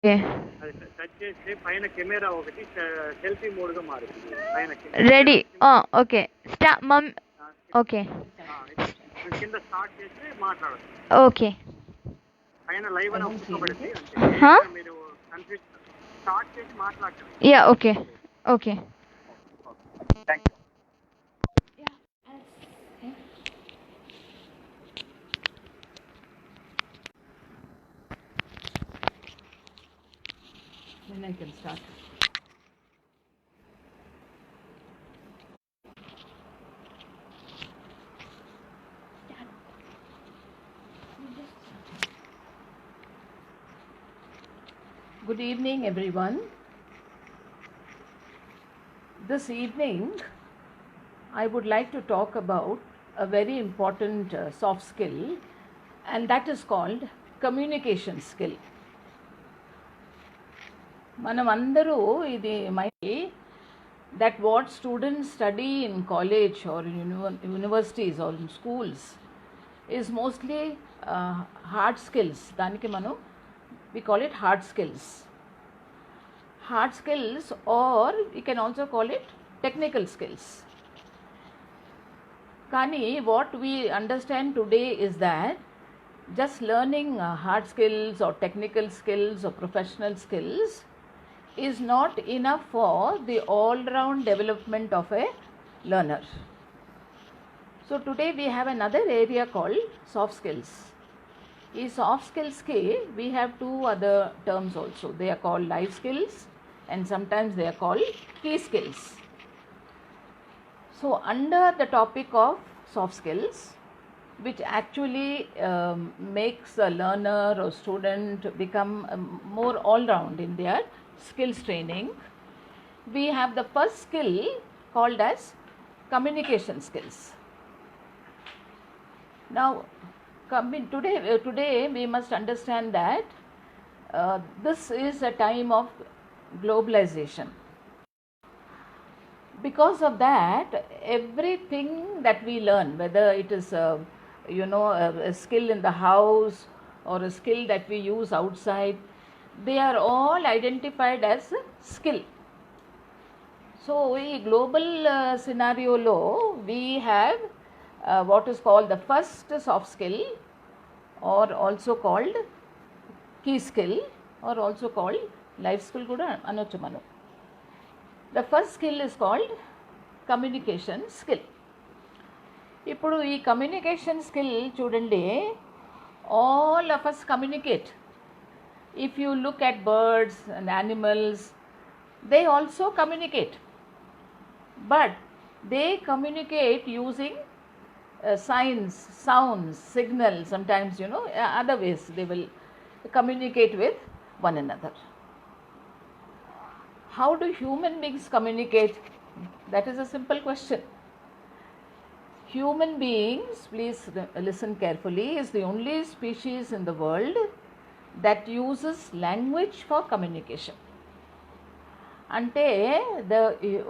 అది టచ్ చేస్తే పైన కెమెరా ఒకటి సెల్ఫీ మోడ్గా మారుతుంది. పైన రెడీ. ఓకే. ఓకే. కింద స్టార్ట్ చేసి మాట్లాడచ్చు. ఓకే. పైన లైవ్ అని ఒప్పుకోబడింది. మీరు కన్ఫ్యూజ్ స్టార్ట్ చేసి మాట్లాడచ్చు. Yeah. Okay. Okay. Thank you. Then I can start. Good evening, everyone. This evening, I would like to talk about a very important soft skill, and that is called communication skill. Manamandaru idi that what students study in college or universities or in schools is mostly hard skills. Daniki we call it hard skills. Hard skills, or we can also call it technical skills. Kani what we understand today is that just learning hard skills or technical skills or professional skills is not enough for the all-round development of a learner. So today we have another area called soft skills. In soft skills we have two other terms also. They are called life skills and sometimes they are called key skills. So under the topic of soft skills, which actually makes a learner or student become more all-round in their skills training, we have the first skill called as communication skills. Now today we must understand that this is a time of globalization. Because of that, everything that we learn, whether it is a skill in the house or a skill that we use outside, they are all identified as skill. So in global scenario lo, we have what is called the first soft skill, or also called key skill, or also called life skill kuda anochu manu. The first skill is called communication skill. ఇప్పుడు ఈ communication skill చూడండి, all of us communicate. If you look at birds and animals, they also communicate, but they communicate using signs, sounds, signals. Sometimes other ways they will communicate with one another. How do human beings communicate? That is a simple question. Human beings, please listen carefully, is the only species in the world that uses language for communication. Ante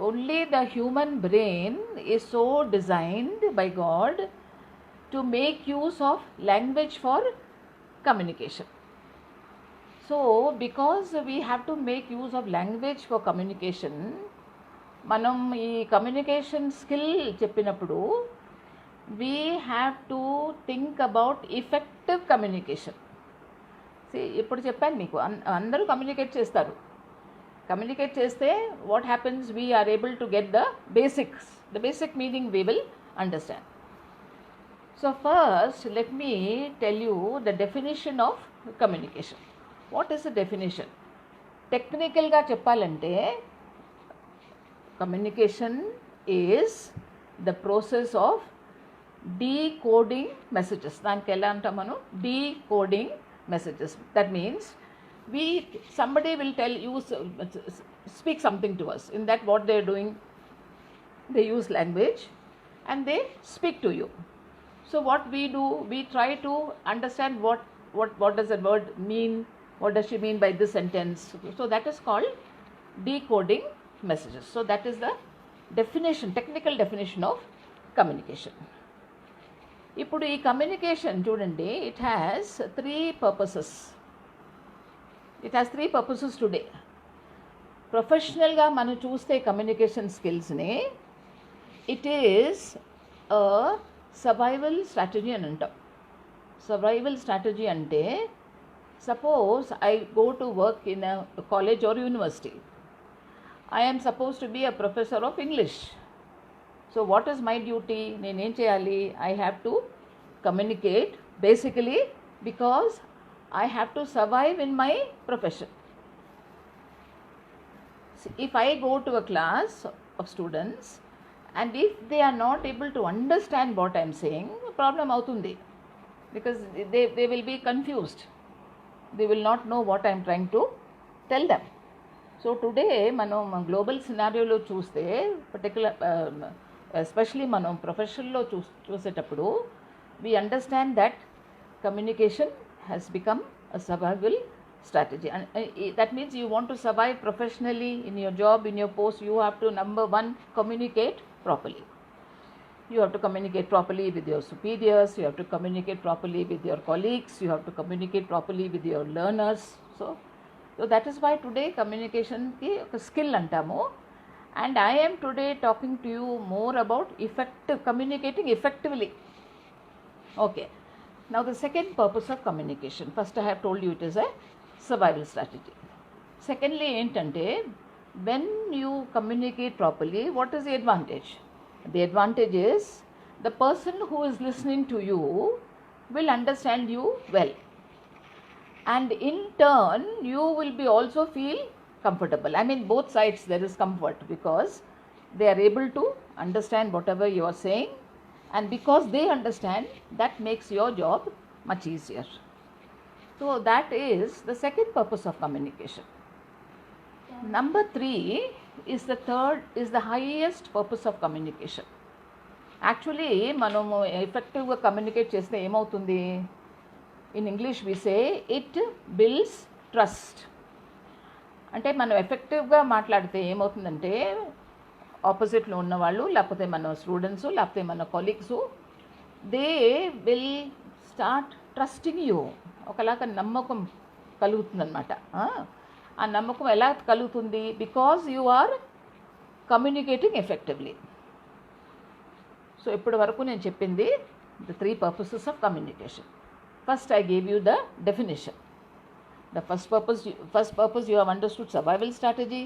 only the human brain is so designed by God to make use of language for communication. So because we have to make use of language for communication, మనం ఈ communication skill చెప్పినప్పుడు we have to think about effective communication. ఇప్పుడు చెప్పాను మీకు, అందరూ communicate చేస్తారు. Communicate చేస్తే what happens, we are able to get the basic meaning we will understand. So first let me tell you the definition of communication. What is the definition? టెక్నికల్గా చెప్పాలంటే communication is the process of decoding messages. దానికి ఎలా అంటాం మనం, decoding messages. That means somebody will speak something to us. In that, what they are doing, they use language and they speak to you. So what we do, we try to understand what does the word mean, what does she mean by this sentence. So that is called decoding messages. So that is the technical definition of communication. ఇప్పుడు ఈ communication చూడండి, it has 3 purposes. It has 3 purposes today. ప్రొఫెషనల్గా మనం చూస్తే communication స్కిల్స్ని, it is a survival strategy అని అంటాం. Survival strategy అంటే, suppose I go to work in a college or university. I am supposed to be a professor of English. So what is my duty? నేనేం చేయాలి? I have to communicate basically because I have to survive in my profession. If I go to a class of students and if they are not able to understand what I am saying, problem అవుతుంది. Because they will be confused. They will not know what I am trying to tell them. So today మనం global సినారియోలో చూస్తే, particular especially మనం ప్రొఫెషన్లో చూసేటప్పుడు, we understand that communication has become a survival strategy. And that means you want to survive professionally in your job, in your post, you have to, number one, communicate properly. You have to communicate properly with your superiors, you have to communicate properly with your colleagues, you have to communicate properly with your learners. So that is why today communication ki oka skill antamu, and I am today talking to you more about communicating effectively. Okay, now the second purpose of communication, first I have told you it is a survival strategy. Secondly entante, when you communicate properly, what is the advantage? The advantage is the person who is listening to you will understand you well, and in turn you will be also feel comfortable. I mean, both sides there is comfort, because they are able to understand whatever you are saying, and because they understand, that makes your job much easier. So that is the second purpose of communication. Number 3 is the highest purpose of communication. Actually మనము ఎఫెక్టివ్గా communicate చేస్తే ఏమవుతుంది? In English we say it builds trust. అంటే మనం ఎఫెక్టివ్గా మాట్లాడితే ఏమవుతుందంటే, ఆపోజిట్లో ఉన్నవాళ్ళు, లేకపోతే మన స్టూడెంట్స్, లేకపోతే మన colleagues, they will start trusting you. ఒకలాగా నమ్మకం కలుగుతుందన్నమాట. ఆ నమ్మకం ఎలా కలుగుతుంది? Because you are communicating effectively. So ఇప్పటి వరకు నేను చెప్పింది the 3 purposes of communication. First I gave you the definition. The first purpose you have understood, survival strategy.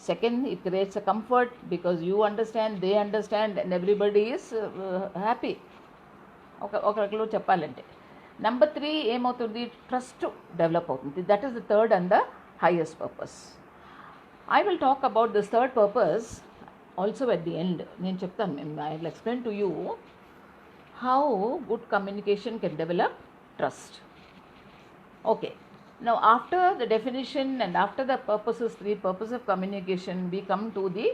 Second, it creates a comfort because you understand, they understand, and everybody is happy. ఒకరిలో చెప్పాలంటే. Number 3 ఏమవుతుంది? Trust develop అవుతుంది. That is the third and the highest purpose. I will talk about this third purpose also at the end. నేను చెప్తాను, I will explain to you how good communication can develop trust. Okay, now after the definition and after the 3 purposes of communication, we come to the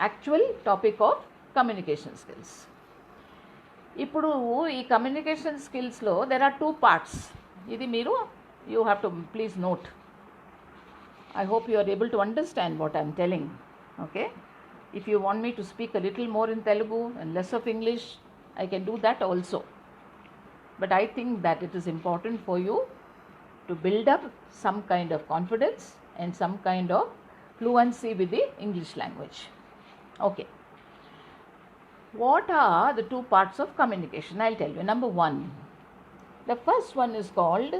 actual topic of communication skills. ఇప్పుడు ఈ communication స్కిల్స్లో there are 2 parts. ఇది మీరు you have to please note. I hope you are able to understand what I am telling. Okay, if you want me to speak a little more in Telugu and less of English, I can do that also. But I think that it is important for you to build up some kind of confidence and some kind of fluency with the English language. Okay, what are the 2 parts of communication? I'll tell you. Number 1, the first one is called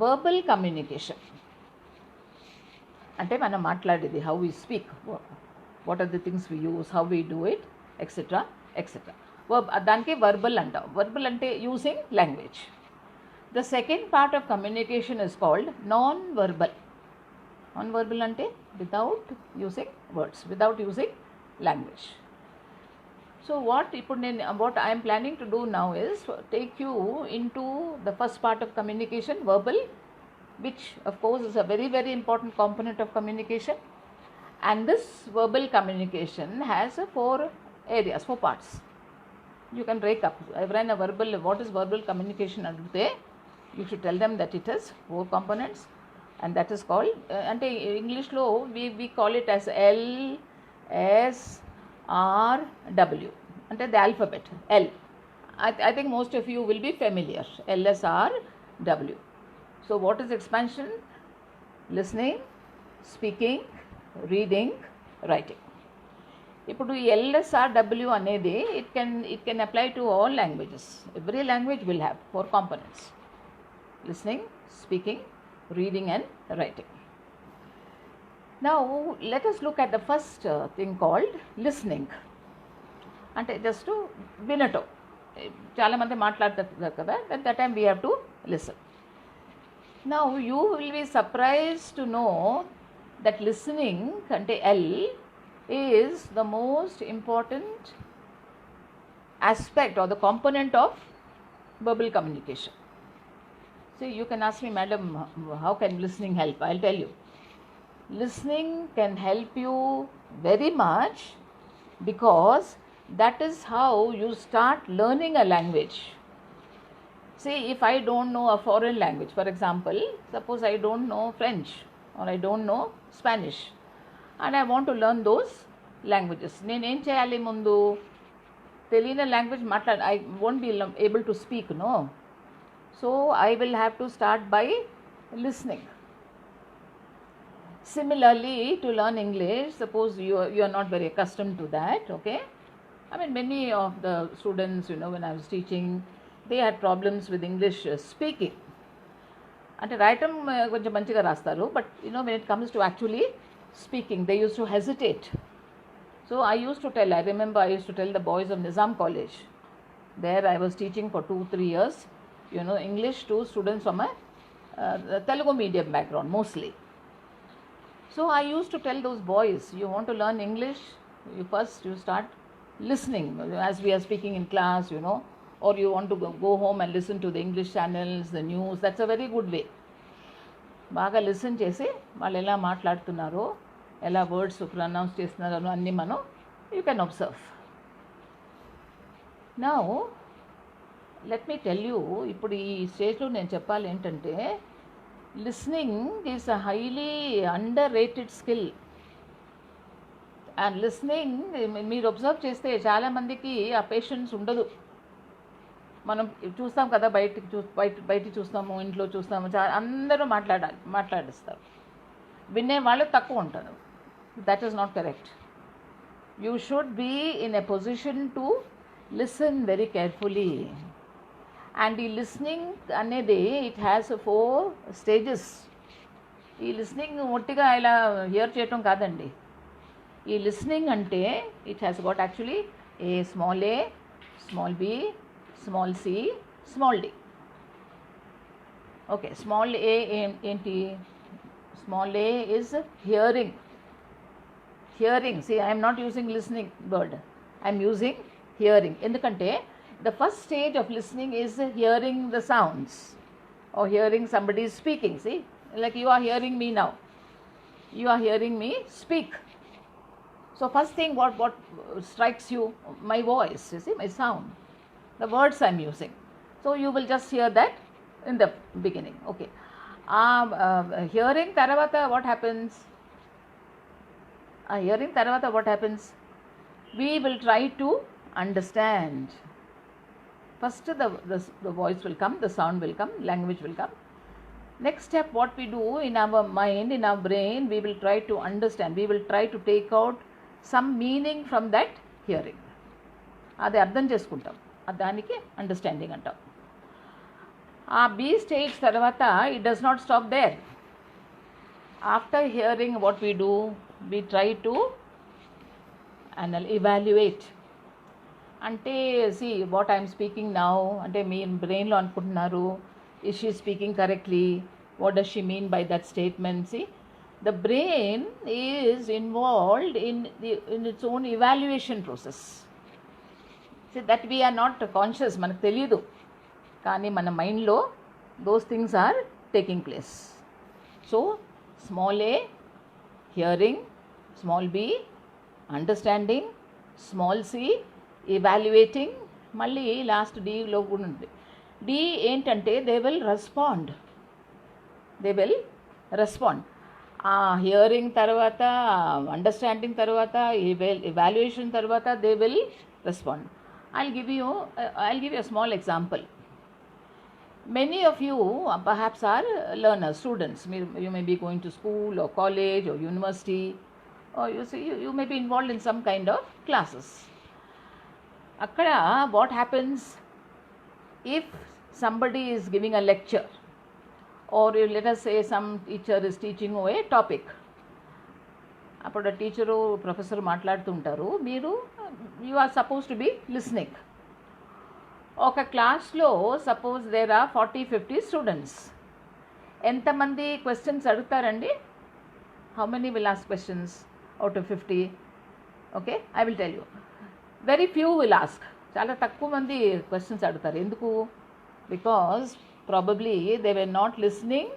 verbal communication. అంటే మనం మాట్లాడేది, how we speak, what are the things we use, how we do it, etc. etc. దానికి verbal అంటాం. Verbal అంటే using language. The second part of communication is called non verbal. Non verbal అంటే without using words, without using language. So what I am planning to do now is take you into the first part of communication, verbal, which of course is a very very important component of communication. And this verbal communication has 4 areas, 4 parts. You can break up. Everyone verbal, what is verbal communication adute, you should tell them that it has 4 components, and that is called ante English lo we call it as L, S, R, W. Ante the alphabet L. I think most of you will be familiar. L, S, R, W. So what is expansion? listening, speaking, reading, writing. ఇప్పుడు ఈ LSRW అనేది it can apply to all languages. Every language will have 4 components: listening, speaking, reading and writing. Now let us look at the first thing called listening. అంటే just వినటం. చాలామంది మాట్లాడతారు కదా, at that time we have to listen. Now you will be surprised to know that listening అంటే L is the most important aspect or the component of verbal communication. See, you can ask me, madam, how can listening help? I'll tell you. Listening can help you very much because that is how you start learning a language. See, if I don't know a foreign language, for example, suppose I don't know French or I don't know Spanish, and I want to learn those languages. నేను ఏం చేయాలి? ముందు తెలియని language I won't be able to speak, no. So I will have to start by listening. Similarly, to learn English, suppose you are not very accustomed to that, okay. I mean, many of the students, when I was teaching, they had problems with English speaking. అంటే రాయటం కొంచెం మంచిగా రాస్తారు, but when it comes to actually speaking, they used to hesitate. So I used to tell, I remember I used to tell the boys of Nizam College. There I was teaching for 2-3 years, English to students from a Telugu medium background mostly. So I used to tell those boys, you want to learn English, you start listening as we are speaking in class, or you want to go home and listen to the English channels, the news. That's a very good way. బాగా listen చేసి వాళ్ళు ఎలా మాట్లాడుతున్నారో, ఎలా words pronounce చేస్తున్నారో అన్నీ మనం you can observe. Now let me tell you, ఇప్పుడు ఈ స్టేజ్లో నేను చెప్పాలి ఏంటంటే, listening is a highly under rated skill. And listening మీరు అబ్జర్వ్ చేస్తే చాలామందికి ఆ పేషెన్స్ ఉండదు. మనం చూస్తాం కదా, బయట చూస్తాము, ఇంట్లో చూస్తాము, అందరూ మాట్లాడిస్తారు. వినేవాళ్ళు తక్కువ ఉంటారు. That is not correct. You should be in a position to listen very carefully. And ఈ లిస్నింగ్ అనేది ఇట్ హ్యాస్ 4 stages. ఈ లిస్నింగ్ ఒట్టిగా ఇలా హియర్ చేయటం కాదండి. ఈ లిస్నింగ్ అంటే it has got actually A, small B, small C, small D. Okay, small A ఏంటి? Small A is hearing. See, I am not using listening word, I am using hearing. ఎందుకంటే the first stage of listening is hearing the sounds or hearing somebody speaking. See, like you are hearing me now, you are hearing me speak. So first thing what strikes you? My voice, you see, my sound, the words I am using. So you will just hear that in the beginning. Okay, hearing tarvata what happens? Hearing tarvata what happens? We will try to understand. First the voice will come, the sound will come, language will come. Next step, what we do in our mind, in our brain, we will try to understand. We will try to take out some meaning from that hearing. అది అర్థం చేసుకుంటాం, దానికి understanding అంటాం. ఆ B stage తర్వాత it does not stop there. After hearing what we do, we try to evaluate. అంటే see what I am speaking now, అంటే మీ బ్రెయిన్లో అనుకుంటున్నారు, is she speaking correctly, what does she mean by that statement? See, the brain is involved in its own evaluation process. See, that we are not conscious, మనకు తెలియదు, కానీ మన మైండ్లో those things are taking place. So small a hearing, small b understanding, small c evaluating, మళ్ళీ last డీలో కూడా ఉంది. D ఏంటంటే దే విల్ రెస్పాండ్. ఆ హియరింగ్ తర్వాత, అండర్స్టాండింగ్ తర్వాత, ఎవాల్యుయేషన్ తర్వాత they will respond. I'll give you a small example. Many of you perhaps are learners, students. You may be going to school or college or university, or you may be involved in some kind of classes. Akkada what happens if somebody is giving a lecture, or let us say some teacher is teaching a topic. అప్పుడు teacher professor మాట్లాడుతుంటారు, you are supposed to be listening. ఒక క్లాస్లో suppose there are 40-50 students. ఎంతమంది questions అడుగుతారండి? How many will ask questions out of 50? Okay, I will tell you. Very few will ask. చాలా తక్కువ మంది questions అడుగుతారు. ఎందుకు? Because probably they were not listening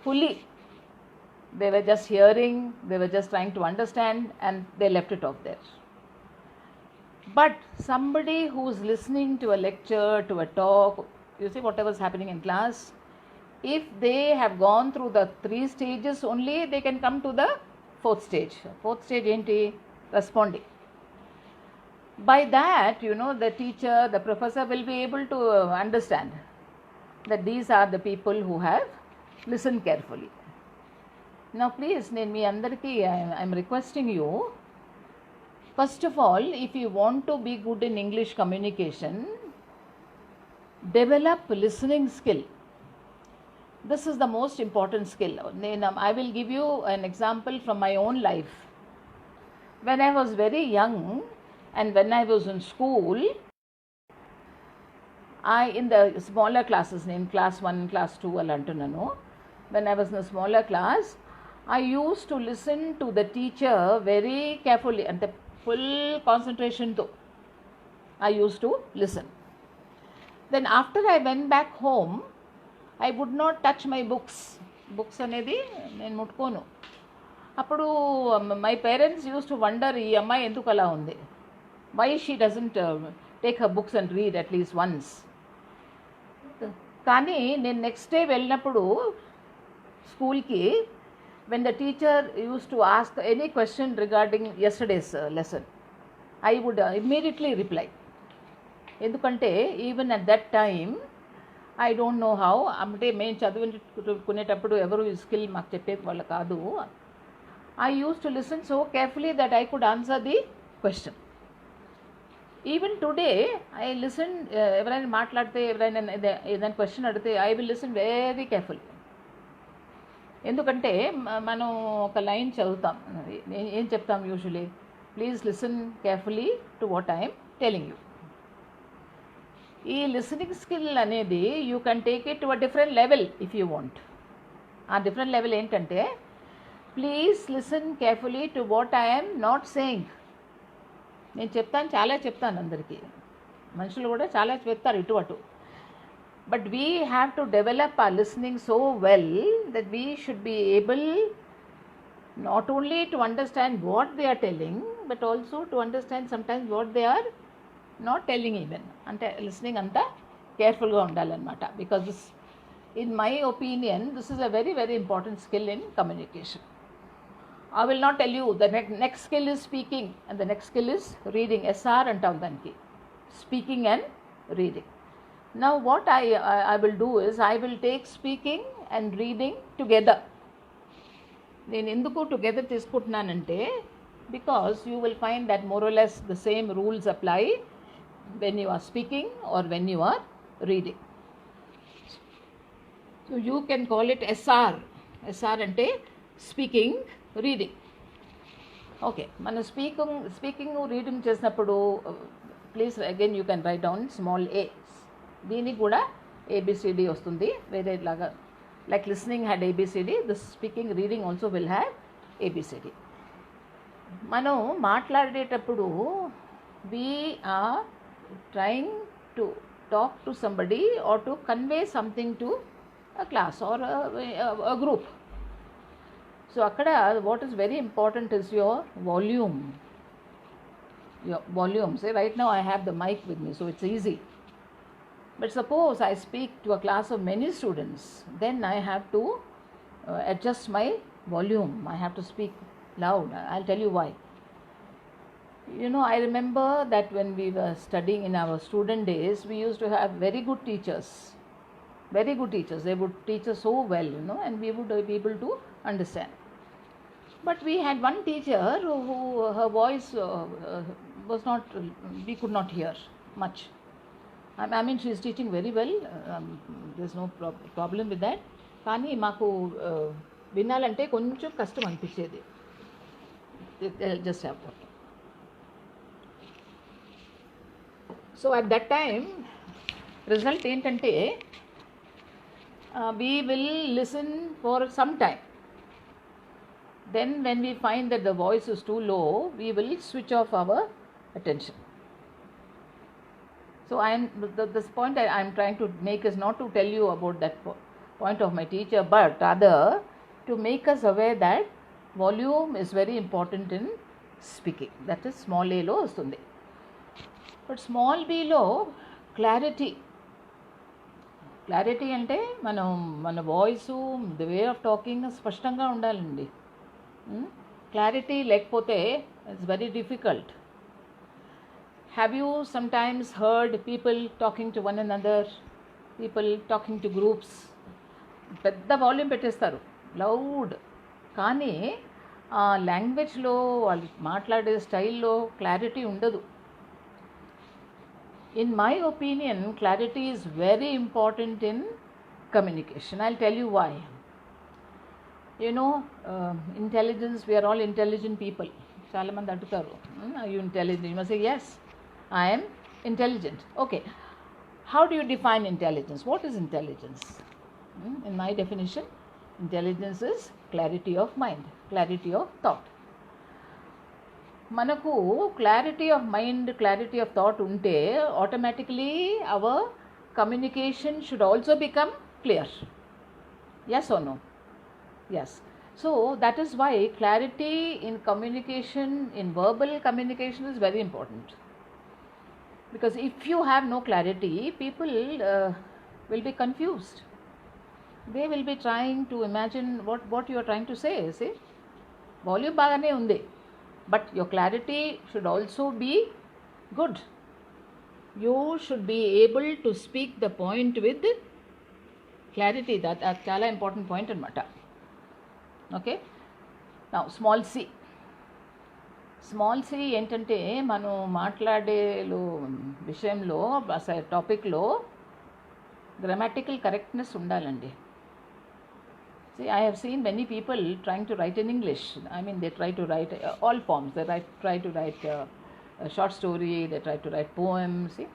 fully. They were just hearing, they were just trying to understand, and they left it off there. But somebody who's listening to a lecture, to a talk, you see whatever's happening in class, if they have gone through the 3 stages only, they can come to the 4th stage. 4th stage enti? Responding. By that, the teacher, the professor will be able to understand that these are the people who have listened carefully. Now please, నేను మీ అందరికీ I'm requesting you, first of all, if you want to be good in English communication, develop listening skill. This is the most important skill. I will give you an example from my own life. When I was very young and when I was in school, in the smaller classes, in class 1, class 2 అలా అంటున్నాను, when I was in a smaller class, I used to listen to the teacher very carefully, and the full concentration tho I used to listen. Then after I went back home, I would not touch my books. Books అనేది నేను ముట్టుకోను. అప్పుడు my parents used to wonder, ఈ అమ్మాయి ఎందుకు అలా ఉంది, why she doesn't take her books and read at least once. కానీ నేను నెక్స్ట్ డే వెళ్ళినప్పుడు స్కూల్కి, when the teacher used to ask any question regarding yesterday's lesson, I would immediately reply. ఎందుకంటే even at that time, I don't know how, అంటే మేము చదువుకునేటప్పుడు ఎవరు ఈ స్కిల్ మాకు చెప్పేది వాళ్ళు కాదు. I used to listen so carefully that I could answer the question. Even today, I listen, ఎవరైనా మాట్లాడితే, ఎవరైనా ఏదైనా క్వశ్చన్ అడిగితే, I will listen very carefully. ఎందుకంటే మనం ఒక లైన్ చదువుతాం, ఏం చెప్తాం usually, please listen carefully to what I'm telling you. ఈ లిసనింగ్ స్కిల్ అనేది you can take it to a different level if you want. ఆ డిఫరెంట్ లెవెల్ ఏంటంటే, please listen carefully to what I'm not saying. నేను చాలా చెప్తాను అందరికీ, మనుషులు కూడా చాలా చెప్తారు ఇటు అటు. But we have to develop our listening so well that we should be able not only to understand what they are telling, but also to understand sometimes what they are not telling even. Ante listening anta careful ga undalannamata, because this, in my opinion, this is a very, very important skill in communication. I will not tell you the next skill is speaking and the next skill is reading. SR antam daniki, speaking and reading. Now what I will do is, I will take speaking and reading together. నేను ఎందుకు together తీసుకుంటున్నానంటే, because you will find that more or less the same rules apply when you are speaking or when you are reading. So you can call it SR. SR అంటే speaking, reading. Okay, మన speaking reading చేసినప్పుడు please again you can write down small A. దీనికి కూడా ABCD వస్తుంది, వేరే లాగా. Like listening had ABCD, this speaking reading also will have ABCD. మనం మాట్లాడేటప్పుడు we are trying to talk to somebody or to convey something to a class or a group. So akkada what is very important is your volume. Say right now I have the mic with me, so it's easy. But suppose I speak to a class of many students, then I have to adjust my volume. I have to speak loud. I'll tell you why. I remember that when we were studying in our student days, we used to have very good teachers. Very good teachers. They would teach us so well, and we would be able to understand. But we had one teacher who her voice was not, we could not hear much. I mean, she is teaching very well. There's no problem with that. కానీ మాకు వినాలంటే కొంచెం కష్టం అనిపించేది. Just have to. So at that time, result ఏంటంటే we will listen for some time. Then when we find that the voice is too low, we will switch off our attention. So this point I am trying to make is not to tell you about that point of my teacher, but rather to make us aware that volume is very important in speaking. That is small a lo vastundi. But small b lo clarity అంటే మన voice, the way of talking స్పష్టంగా ఉండాలండి. Clarity లేకపోతే it's very difficult. Have you sometimes heard people talking to one another, people talking to groups, పెద్ద volume పెట్టేస్తారు loud, కానీ ఆ లాంగ్వేజ్లో వాళ్ళు మాట్లాడే స్టైల్లో క్లారిటీ ఉండదు. In my opinion, clarity is very important in communication. I'll tell you why. Intelligence, we are all intelligent people. Chaala mandi adutaru, are you intelligent? You must say, yes, I am intelligent. Okay. How do you define intelligence? What is intelligence? In my definition, intelligence is clarity of mind, clarity of thought. మనకు clarity of mind, clarity of thought ఉంటే automatically our communication should also become clear. Yes or no? Yes. So that is why clarity in communication, in verbal communication, is very important. Because if you have no clarity, people will be confused. They will be trying to imagine what you are trying to say. See, volume బాగానే ఉంది, but your clarity should also be good. You should be able to speak the point with clarity. That చాలా important point anamata. Okay. Now small c ఏంటంటే మనం మాట్లాడే విషయంలో టాపిక్లో grammatical correctness ఉండాలండి. See, I have seen many people trying to write in English. I mean, they try to write all forms. They try to write a short story, they try to write poems, see?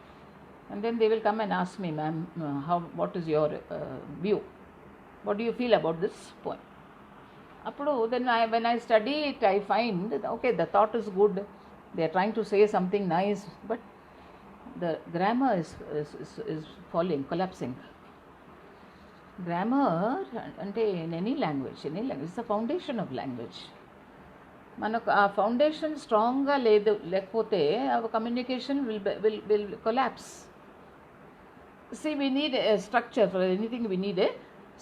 And then they will come and ask me, ma'am, what is your view? What do you feel about this poem? Then when I study it, I find that, okay, the thought is good. They are trying to say something nice, but the grammar is falling, collapsing. Grammar అంటే in any language is the foundation of language. మనకు ఆ foundation స్ట్రాంగ్గా లేకపోతే our communication will collapse. See, we need a structure. For anything we need a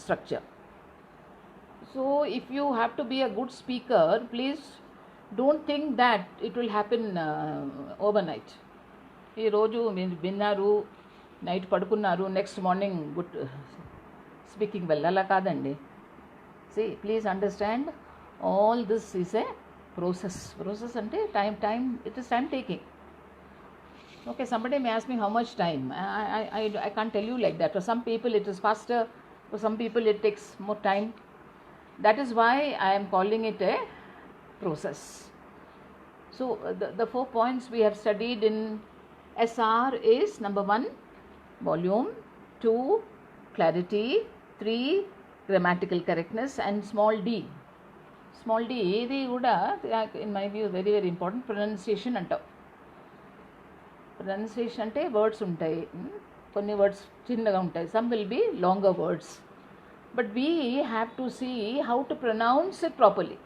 structure. So if you have to be a good speaker, please don't think that it will happen overnight. ఈ రోజు మీరు విన్నారు, night పడుకున్నారు, next morning good speaking well, అలా కాదండి. See, please understand, all this is a process అంటే time, it is time taking. Okay, somebody may ask me how much time. I can't tell you like that. For some people it is faster, for some people it takes more time. That is why I am calling it a process. So the 4 points we have studied in SR is: number 1, volume; 2, clarity; 3, grammatical correctness; and small d. Small d ఇది కూడా in my view very very important. Pronunciation అంటాం. Pronunciation అంటే words ఉంటాయి, కొన్ని words చిన్నగా ఉంటాయి, some will be longer words, but we have to see how to pronounce it properly.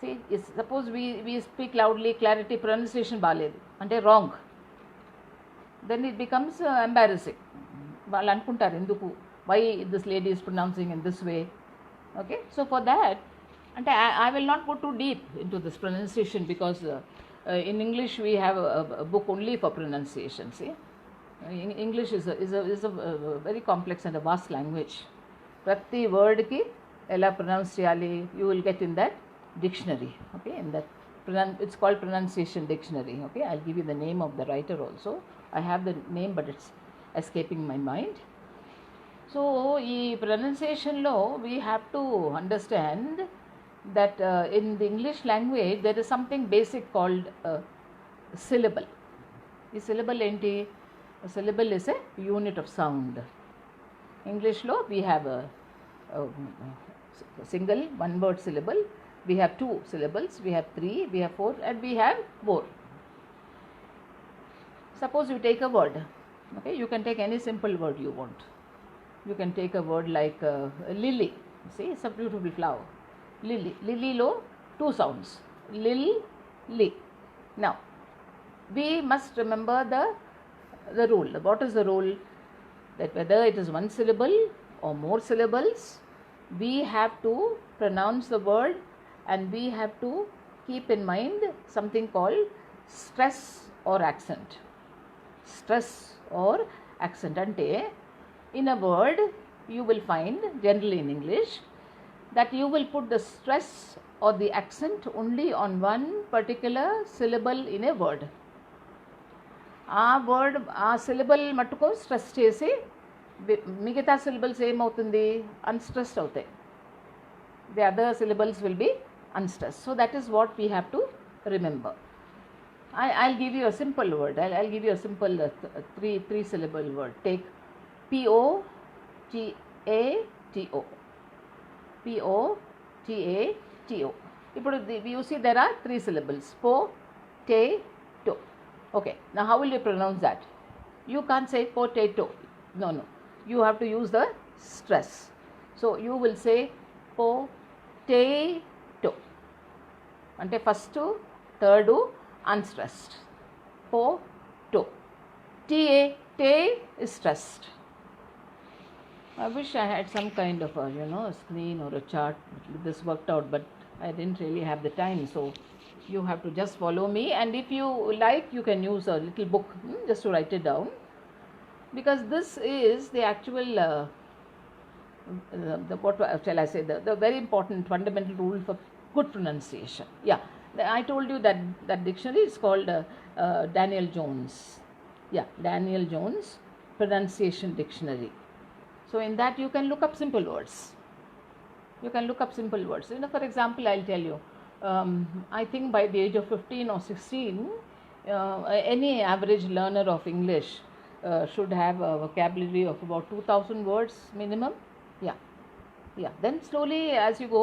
See, suppose we speak loudly, clarity, pronunciation బాలేదు అంటే wrong, then it becomes embarrassing. వాళ్ళు అనుకుంటారు ఎందుకు, why this lady is pronouncing in this way. Okay, so for that, and I will not go too deep into this pronunciation, because in English we have a book only for pronunciation. See, English is a very complex and a vast language. Prati word ki ela pronounce cheyali, you will get in that dictionary. Okay, in that it's called pronunciation dictionary. Okay, I'll give you the name of the writer also. I have the name, but it's escaping my mind. So ee pronunciation lo we have to understand that in the English language there is something basic called syllable. The syllable enti? A syllable is a unit of sound. English lo we have a single one word syllable, we have 2 syllables, we have 3, we have 4, and we have more. Suppose you take a word, okay, you can take any simple word you want. You can take a word like lily. See, it's a beautiful flower. Lily. Lily lo 2 sounds. Lil, li. Now, we must remember the rule. What is the rule? That whether it is one syllable or more syllables, we have to pronounce the word, and we have to keep in mind something called stress or accent. Stress or accent. Ante, in a word, you will find, generally in English, that you will put the stress or the accent only on one particular syllable in a word. ఆ word ఆ syllable మట్టుకు stress చేసి మిగతా syllables ఏమవుతుంది, unstressed అవుతాయి. The other syllables will be unstressed. So that is what we have to remember. I'll give you a simple word. I'll give you a simple three syllable word. Take P-O-T-A-T-O. P-O-T-A-T-O. ఇప్పుడు you see there are 3 syllables. Po-te-to. Okay, now how will you pronounce that? You can't say potato. No. You have to use the stress. So you will say potato. Ante first, third unstressed. Po-to. T-A is stressed. I wish I had some kind of a screen or a chart with this worked out, but I didn't really have the time. So you have to just follow me, and if you like, you can use a little book just to write it down, because this is the actual what shall I say, the very important fundamental rule for good pronunciation. Yeah, I told you that dictionary is called Daniel Jones. Yeah, Daniel Jones Pronunciation Dictionary. So in that you can look up simple words. For example, I'll tell you, I think by the age of 15 or 16, any average learner of English should have a vocabulary of about 2,000 words minimum. Yeah. Then slowly, as you go,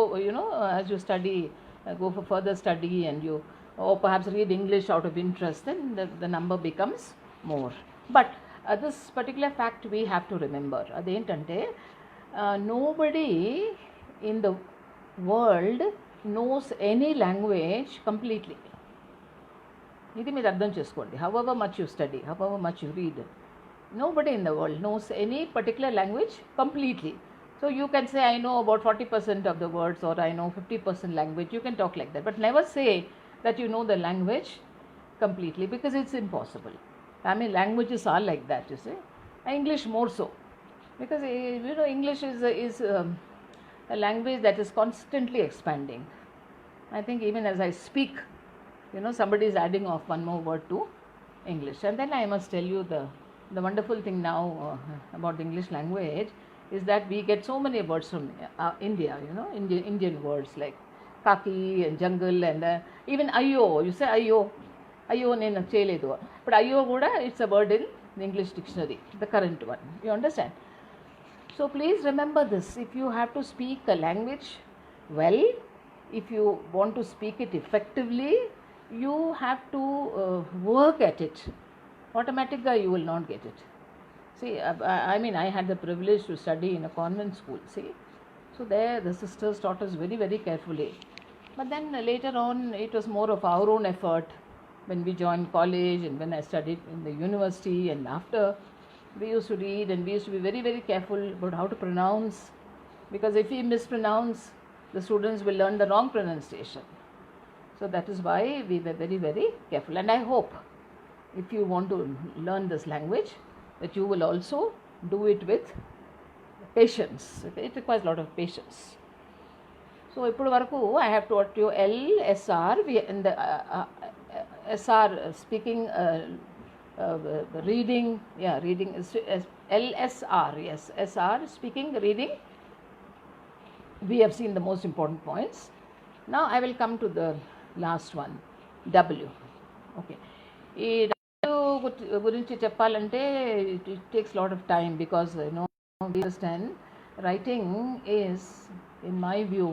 as you study, go for further study, and you or perhaps read English out of interest, then the number becomes more. But this particular fact we have to remember. Adentante, nobody in the world knows any language completely. ఇది మీరు అర్థం చేసుకోండి. However much you study, however much you read, nobody in the world knows any particular language completely. So you can say, I know about 40% of the words, or I know 50% language. You can talk like that, but never say that you know the language completely, because it's impossible. I mean, languages are like that, you see. English more so, because English is a language that is constantly expanding. I think even as I speak, somebody is adding off one more word to English. And then I must tell you the wonderful thing now about the English language is that we get so many words from India, Indian words like kaki and jungle, and even ayo. You say ayo nenu cheyaledu, but ayo kuda it's a word in the English dictionary, the current one. You understand? So please remember this. If you have to speak a language well, if you want to speak it effectively, you have to work at it. Automatically you will not get it. See, I mean, I had the privilege to study in a convent school, see. So there the sisters taught us very, very carefully. But then later on, it was more of our own effort when we joined college and when I studied in the university, and after, we used to read and we used to be very, very careful about how to pronounce, because if we mispronounce, the students will learn the wrong pronunciation. So that is why we were very, very careful. And I hope if you want to learn this language, that you will also do it with patience. Okay? It requires a lot of patience. So ఇప్పుడు వరకు I have taught you L, SR, in the SR speaking, reading, reading is LSR, yes, SR speaking, reading. We have seen the most important points. Now I will come to the last one, W. Okay. ఈ W గురించి చెప్పాలంటే it takes a lot of time, because we understand writing is, in my view,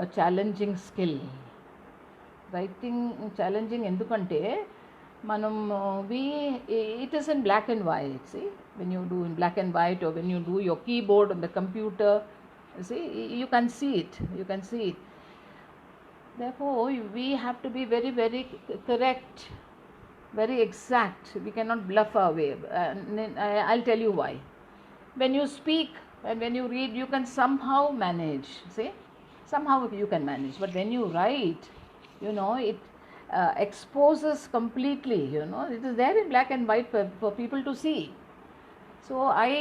a challenging skill. Writing challenging ఎందుకంటే మనం it is in black and white. See, when you do in black and white, or when you do your keyboard on the computer, see, you can see it. Therefore we have to be very, very correct, very exact. We cannot bluff our way. I'll tell you why. When you speak and when you read, you can somehow manage. See, somehow you can manage. But when you write, it exposes completely. It is there in black and white for people to see. So I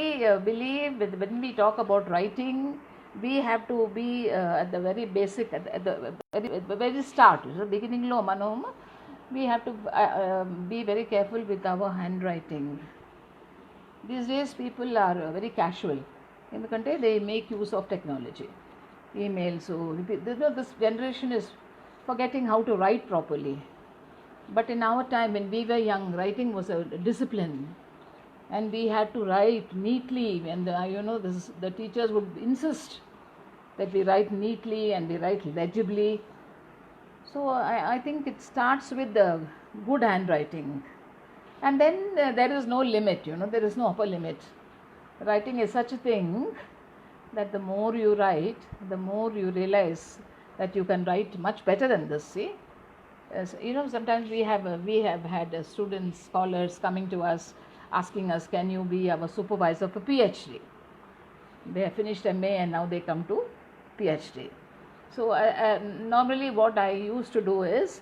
believe that when we talk about writing, we have to be at the very basic, at the very start. So beginning lo manam, we have to be very careful with our handwriting. These days people are very casual, ఎందుకంటే they make use of technology, emails. So this generation is forgetting how to write properly. But in our time, when we were young, writing was a discipline, and we had to write neatly, and the teachers would insist that we write neatly and we write legibly. So I think it starts with the good handwriting, and then there is no limit. There is no upper limit. Writing is such a thing that the more you write, the more you realize that you can write much better than this. See, sometimes we have had students, scholars coming to us asking us, can you be our supervisor for PhD? They have finished MA and now they come to PhD. So normally what I used to do is,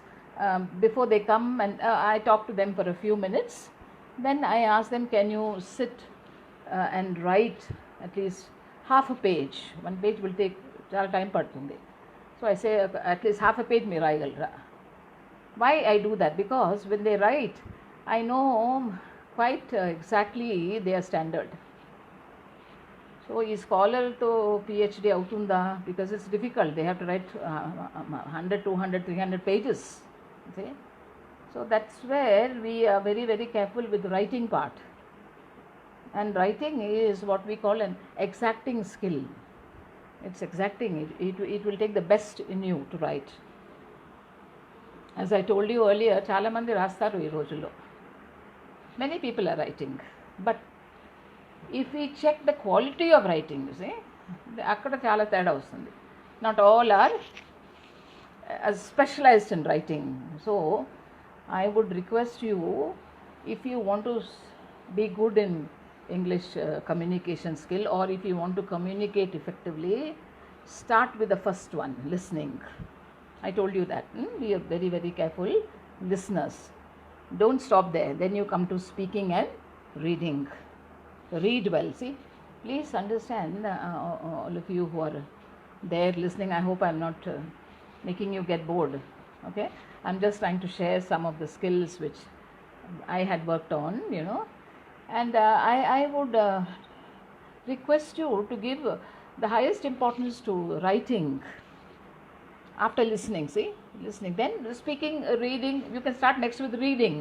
before they come, and I talk to them for a few minutes, then I ask them, can you sit and write at least half a page. One page will take time padtundi. So I say, at least half a page me rayagalra. Why I do that? Because when they write, I know quite exactly their standard. So is scholar to PhD avutunda, because it's difficult. They have to write 100, 200, 300 pages. See? So that's where we are very, very careful with the writing part. And writing is what we call an exacting skill. It's exacting. It will take the best in you to write. As I told you earlier, చాలా మంది రాస్తారు ఈ రోజుల్లో. Many people are writing, but if we check the quality of writing, you see, అక్కడ చాలా తేడా వస్తుంది. Not all are as specialized in writing. So I would request you, if you want to be good in English communication skill, or if you want to communicate effectively, start with the first one, listening. I told you that. Be very, very careful listeners. Don't stop there. Then you come to speaking and reading. Read well. See, please understand, all of you who are there listening, I hope I'm not making you get bored. Okay, I'm just trying to share some of the skills which I had worked on, and I would request you to give the highest importance to writing after listening. See, listening, then speaking, reading. You can start next with reading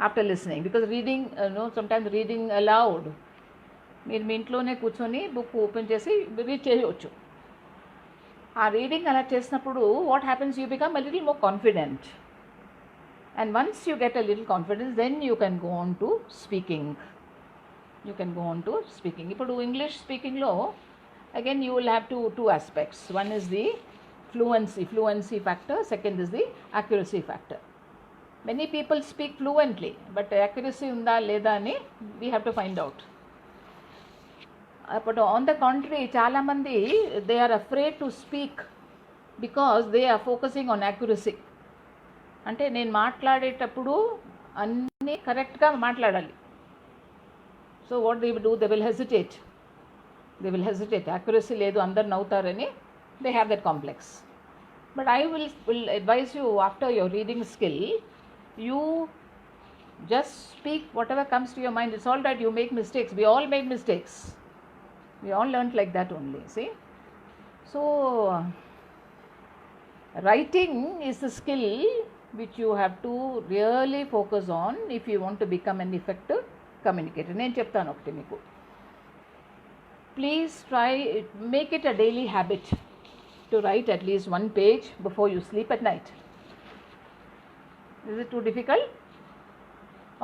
after listening, because reading, sometimes reading aloud, మీరు మీ ఇంట్లోనే కూర్చొని book open చేసి read చేయవచ్చు. ఆ reading అలా చేసినప్పుడు what happens, you become a little more confident, and once you get a little confidence, then you can go on to speaking. ఇప్పుడు English స్పీకింగ్లో again you will have two aspects. One is the fluency factor, second is the accuracy factor. Many people speak fluently, but accuracy unda leda ani we have to find out. But on the contrary, chaala mandi they are afraid to speak because they are focusing on accuracy. అంటే నేను మాట్లాడేటప్పుడు అన్నీ కరెక్ట్గా మాట్లాడాలి, So what they will do, they will hesitate. Accuracy ledu andaru navtarani, they have that complex. But I will advise you, after your reading skill, you just speak whatever comes to your mind. It's all right, you make mistakes, we all made mistakes, we all learnt like that only, see. So writing is the skill which you have to really focus on if you want to become an effective communicator. నేను చెప్తాను ఒకటి మీకు, please try, make it a daily habit to write at least one page before you sleep at night. Is it too difficult?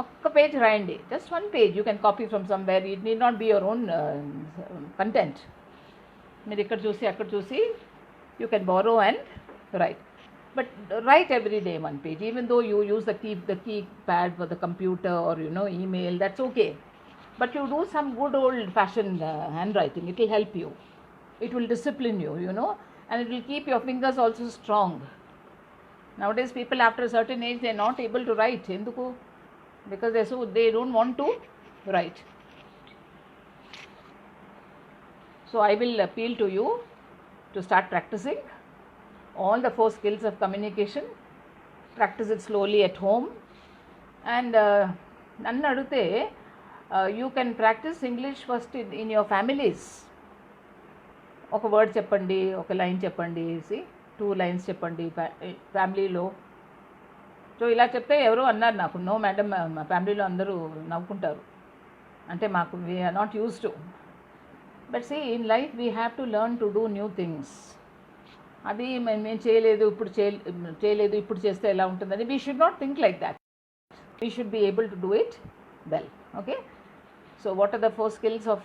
ఒక్క page రాయండి, just one page. You can copy from somewhere, it need not be your own content. మీరు ఇక్కడ చూసి అక్కడ చూసి you can borrow and write. But write every day one page, even though you use the keypad for the computer or email, that's okay. But you do some good old fashioned handwriting, it will help you, it will discipline you, and it will keep your fingers also strong. Nowadays people after a certain age, they are not able to write. Enduku? Because they don't want to write. So I will appeal to you to start practicing all the 4 skills of communication. Practice it slowly at home. And nannu adute, you can practice English first in your families. ఒక word చెప్పండి, ఒక line చెప్పండి, 2 lines చెప్పండి ఫ్యామిలీలో. So ఇలా చెప్తే ఎవరో అన్నారు నాకు, నో మేడం మా ఫ్యామిలీలో అందరూ నవ్వుకుంటారు అంటే మాకు we are not use to. But see, in life we have to learn to do new things. అది మేము చేయలేదు ఇప్పుడు చేస్తే ఎలా ఉంటుందని, we should not think like that. We should be able to do it well. Okay, so what are the 4 skills of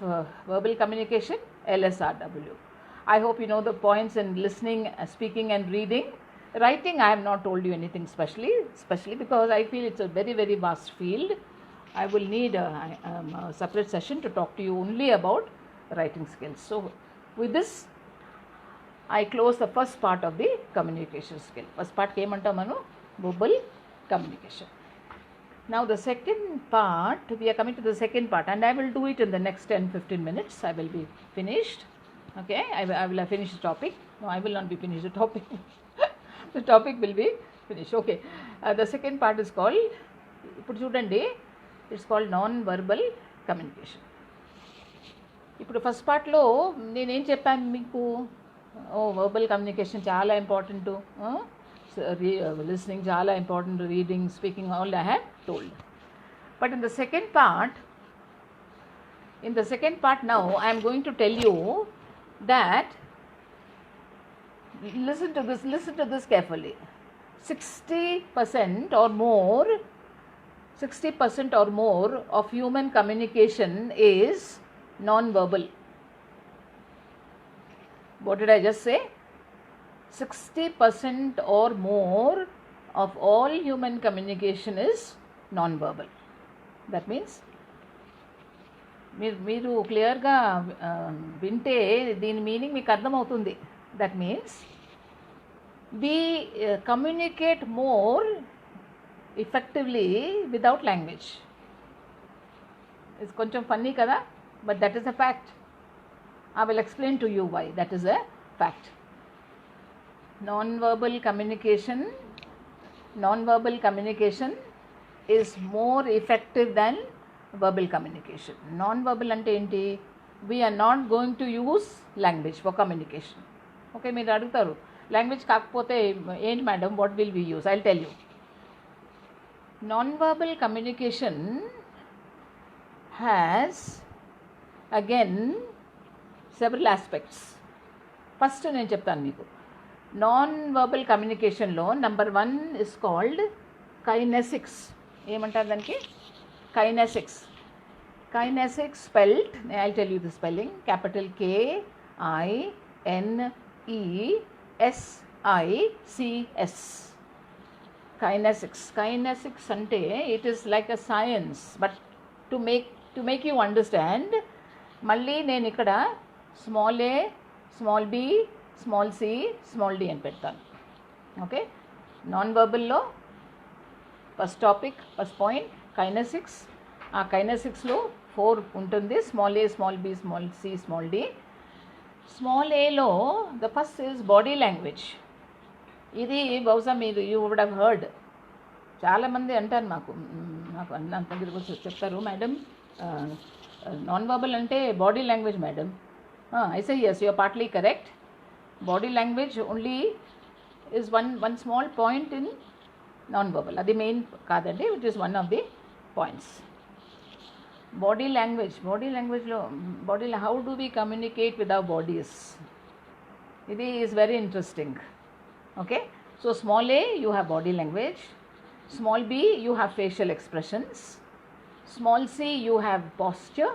verbal communication? LSRW. I hope you know the points in listening, speaking and reading. Writing, I have not told you anything especially because I feel it's a very, very vast field. I will need a separate session to talk to you only about writing skills. So with this, I close the first part of the communication skill. First part came anta manu verbal communication. Now the second part, we are coming to the second part, and I will do it in the next 10-15 minutes. I will be finished. Okay, I will have finished the topic. No, I will not be finished the topic. The topic will be finished. Okay, the second part is called, ఇప్పుడు చూడండి, it's called non-verbal communication. ఇప్పుడు first పార్ట్లో నేనేం చెప్పాను మీకు, verbal communication చాలా important, listening చాలా important, reading, speaking, all I have told. But in the second part now, I am going to tell you that, listen to this carefully, 60% or more of human communication is non-verbal. What did I just say? 60% or more of all human communication is non-verbal. That means, మీరు క్లియర్గా వింటే దీని meaning మీకు అర్థమవుతుంది. That means we communicate more effectively without language. It's కొంచెం funny కదా, but that is a fact. I will explain to you why that is a fact. Non-verbal communication is more effective than verbal communication. Non-verbal ante enti, we are not going to use language for communication. Okay, మీరు అడుగుతారు language కాకపోతే ఏంటి madam, what will we use? I will tell you. Non-verbal communication has again several aspects. First నేను చెప్తాను మీకు. Non-verbal communicationలో number 1 is called kinesics. ఏమంటారు దానికి? Kinesics. Kinesics spelled, I'll tell you the spelling, capital KINESICS. Kinesics ante, it is like a science, but to make you understand, మళ్ళీ నేను ఇక్కడ small a, small b, small c, small d అని పెడతాను. Okay, non వర్బల్లో first topic, first point kinesics. ఆ కైనెసిక్స్లో 4 ఉంటుంది. Small A, small B, small C, small D. Small ఏలో the first is body language. ఇది బహుశా మీరు యూ వుడ్ హ్యావ్ హర్డ్. చాలామంది అంటారు నాకు అంత దగ్గర చెప్తారు, మేడం నాన్ వర్బల్ అంటే body language madam. I say yes, you are partly correct. Body language only is one small point in non-verbal. అది మెయిన్ కాదండి, which is one of the points. Body languageలో how do we communicate with our bodies? ఇది is very interesting. Okay, so small a you have body language, small b you have facial expressions, small c you have posture,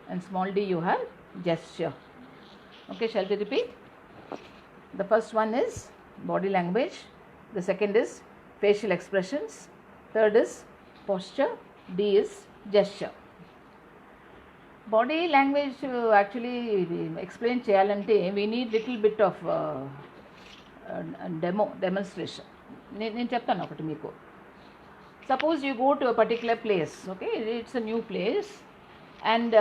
and small d you have gesture. Okay, shall we repeat? The first one is body language, the second is facial expressions, third is posture, d is gesture. Body language actually explain cheyalante we need little bit of demonstration. నేను చెప్తాను ఒకటి మీకు. Suppose you go to a particular place, okay, it's a new place, and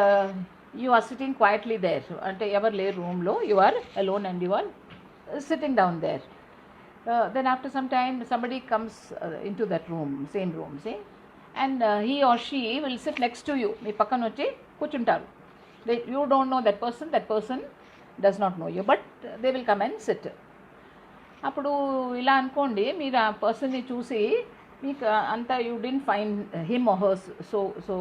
you are sitting quietly there. అంటే ఎవరు లేరు రూమ్లో, you are alone and you are sitting down there. Then after some time somebody comes into that room, same room, see, and he or she will sit next to you. మీ పక్కన వచ్చి కూర్చుంటారు. You don't know that person does not know you, but they will come and sit. అప్పుడు ఇలా అనుకోండి, మీరు ఆ పర్సన్ని చూసి మీకు అంతా you don't find him or her, so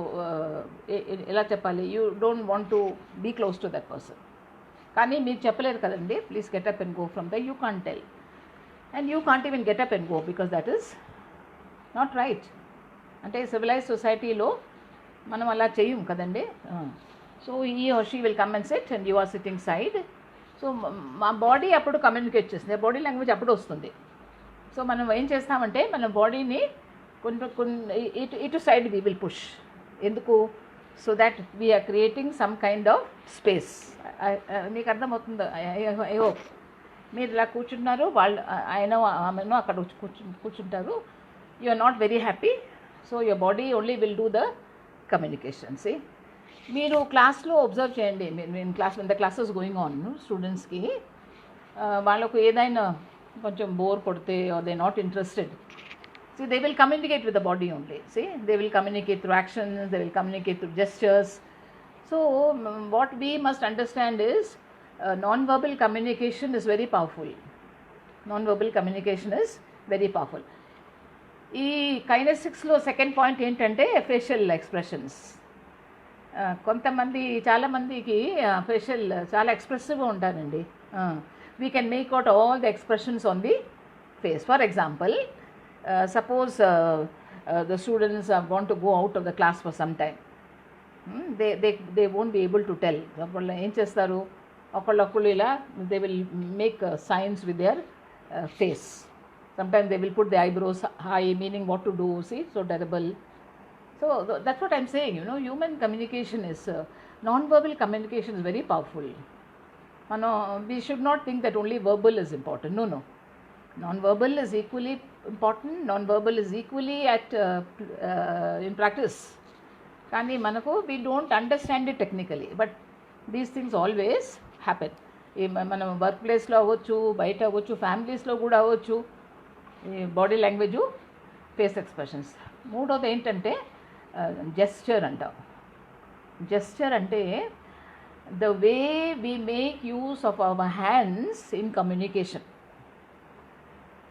ఎలా చెప్పాలి, you don't want to be close to that person. కానీ మీరు చెప్పలేరు కదండి, please get up and go from the, you can't tell, and you can't even get up and go because that is not right. అంటే civilise సొసైటీలో మనం అలా చెయ్యం కదండి. So he or she will come and sit and you are sitting side. So మా body అప్పుడు communicate చేస్తుంది, body language అప్పుడు వస్తుంది. సో మనం ఏం చేస్తామంటే మన బాడీని ఇటు సైడ్ వీ విల్ పుష్. ఎందుకు? So that we are creating some kind of space. మీకు అర్థమవుతుందో? I hope. మీరు ఇలా కూర్చుంటున్నారు, వాళ్ళు ఆమెను అక్కడ కూర్చుంటారు, you are not very happy, so your body only will do the communications. మీరు క్లాస్లో అబ్జర్వ్ చేయండి, నేను క్లాసెస్ గోయింగ్ ఆన్ స్టూడెంట్స్కి, వాళ్ళకు ఏదైనా కొంచెం బోర్ కొడితే or they not interested, see they will communicate with the body only. See, they will communicate through actions, they will communicate through gestures. So what we must understand is non-verbal communication is very powerful. Non-verbal communication is very powerful. ఈ కైనెసిక్స్లో second point ఏంటంటే facial expressions. చాలామందికి facial చాలా ఎక్స్ప్రెసివ్గా ఉంటారండి. We can make out all the expressions on the face. For example, suppose the students want to go out of the class for some time, they won't be able to tell. ఏం చేస్తారు, ఒకళ్ళు ఇలా they will make signs with their face. Sometimes they will put the eyebrows high, meaning what to do, see, so terrible. So that's what I'm saying, human communication is non-verbal communication is very powerful. We should not think that only verbal is important. No. Non-verbal is equally important, non-verbal is equally in practice. కానీ మనకు we don't understand it technically, but these things always happen. మనం work ప్లేస్లో అవ్వచ్చు, బయట అవ్వచ్చు, ఫ్యామిలీస్లో కూడా అవ్వచ్చు. Body language, face expressions. మూడోది ఏంటంటే జెస్చర్ అంటాం. జెస్చర్ అంటే the way we make use of our hands in communication.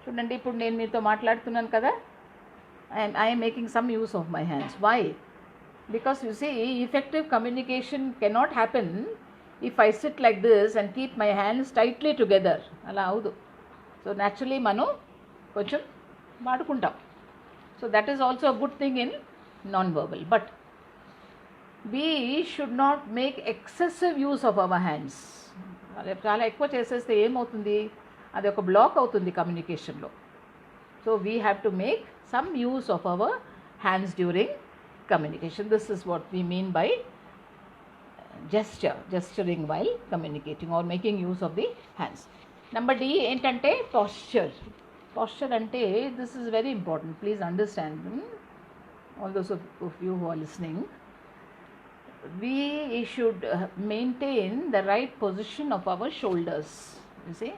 చూడండి, ఇప్పుడు నేను మీతో మాట్లాడుతున్నాను కదా, I'm making some use of my hands. Why? Because you see, effective communication cannot happen if I sit like this and keep my hands tightly together. అలా అవదు. So naturally మనం కొంచెం వాడుకుంటాం. So that is also a good thing in non-verbal. But we should not make excessive use of our hands. చాలా ఎక్కువ చేసేస్తే ఏమవుతుంది, అది ఒక బ్లాక్ అవుతుంది కమ్యూనికేషన్లో. So we have to make some use of our hands during communication. This is what we mean by gesturing while communicating or making use of the hands. Number D ఏంటంటే posture అంటే this is very important. Please understand, all those of you who are listening, we should maintain the right position of our shoulders. You see,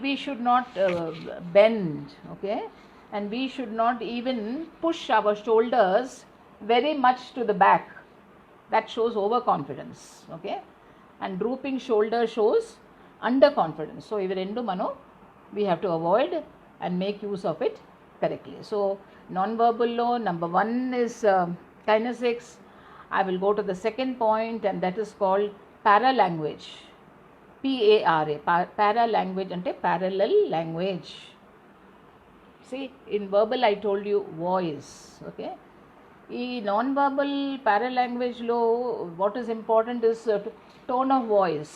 we should not bend, okay, and we should not even push our shoulders very much to the back. That shows overconfidence, okay, and drooping shoulder shows underconfidence. So iverendu mano we have to avoid and make use of it correctly. So non-verbal law number 1 is kinesics. I will go to the second point, and that is called paralanguage. PARA, paralanguage ante parallel language. See, in verbal I told you voice, okay. ఈ non verbal పారాలాంగ్వేజ్లో what is important is tone of voice.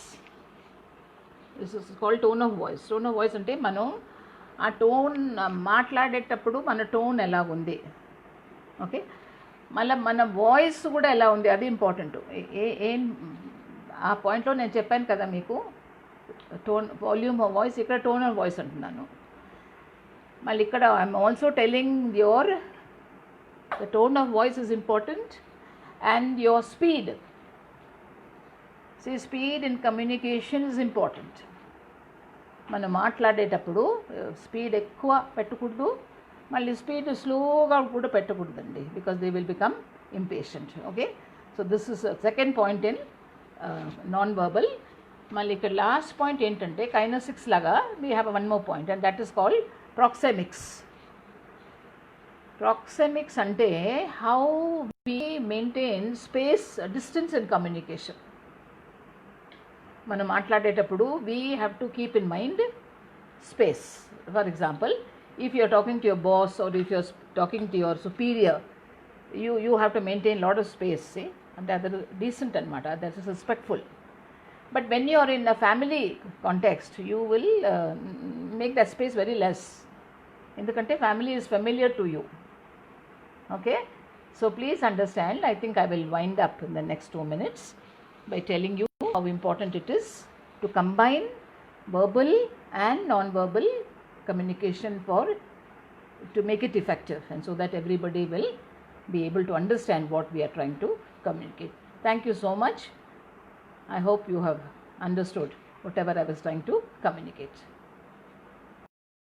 This is called tone of voice. Tone of voice అంటే మనం ఆ tone మాట్లాడేటప్పుడు మన tone ఎలా ఉంది, okay, మళ్ళీ మన వాయిస్ కూడా ఎలా ఉంది, అది ఇంపార్టెంట్. ఏం ఆ పాయింట్లో నేను చెప్పాను కదా మీకు, టోన్ వాల్యూమ్ ఆఫ్ వాయిస్, ఇక్కడ టోన్ ఆఫ్ వాయిస్ అంటున్నాను. మళ్ళీ ఇక్కడ I'm also telling your the tone of voice is important, and your speed. See, speed in communication is important. మనం మాట్లాడేటప్పుడు స్పీడ్ ఎక్కువ పెట్టకూడదు, మళ్ళీ స్పీడ్ స్లోగా కూడా పెట్టకూడదండి, because they will become impatient, okay. So this is second point in non verbal. మళ్ళీ ఇక్కడ లాస్ట్ పాయింట్ ఏంటంటే కైనసిక్స్ లాగా we have one more point, and that is called proxemics. Proxemics అంటే how we maintain space, distance in communication. మనం మాట్లాడేటప్పుడు we have to keep in mind space. For example, if you are talking to your boss or if you are talking to your superior, you have to maintain lot of space, see, and that is decent anamata, that is respectful. But when you are in a family context, you will make that space very less, ఎందుకంటే family is familiar to you, okay. So please understand, I think I will wind up in the next 2 minutes by telling you how important it is to combine verbal and non-verbal communication to make it effective, and so that everybody will be able to understand what we are trying to communicate. Thank you so much. I hope you have understood whatever I was trying to communicate.